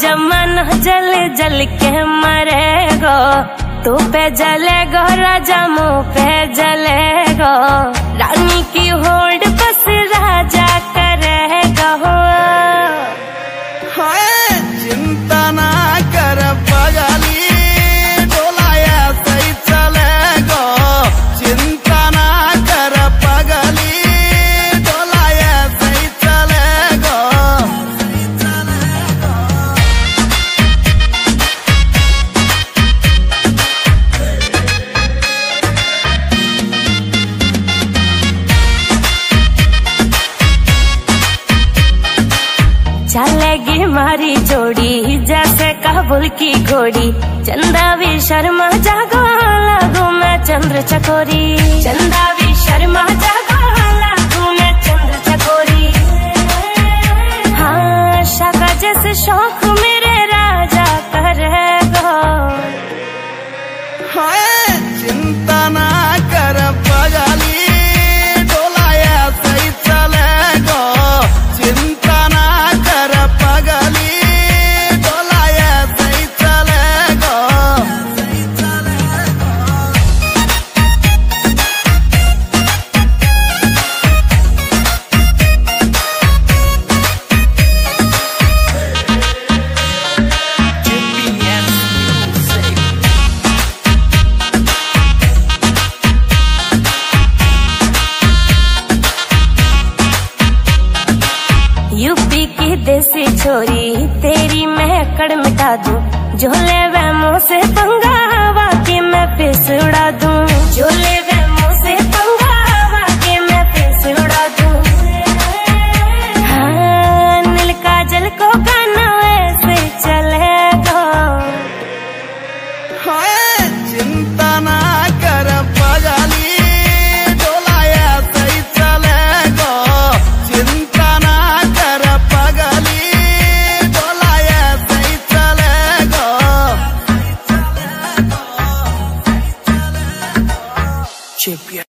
जमन जल जल के मरेगो, तू पे जलेगो राजा मुँह पे जलेगो, रानी की होड़ बस राजा करेगा। चिंता ना कर पगली, डोलाया सही चलेगो, चिंता ना कर पगली, डोलाया सही चलेगो। चलेगी मारी जोड़ी जैसे काबुल की घोड़ी, चंदा भी शर्मा जागो लागू मैं चंद्र चकोरी, चंदा भी शर्मा जागो लागू मैं चंद्र चकोरी। हाँ शाका जैसे शौक मेरे राजा करेगो। चिंता ना कर पगली, डोलाया सही चलेगो, चिंता ना कर पगली, डोलाया सही चलेगो। यूपी की देसी छोरी तेरी मैं अकड़ मिटा दूं, झोले वे मुँह से पंगा वाकई मैं पिस उड़ा दूं, झोले वे मुँह से पंगा वाकई मैं पिस उड़ा दूं। हाँ नील काजल को गाना वैसे चलेगा। चिंता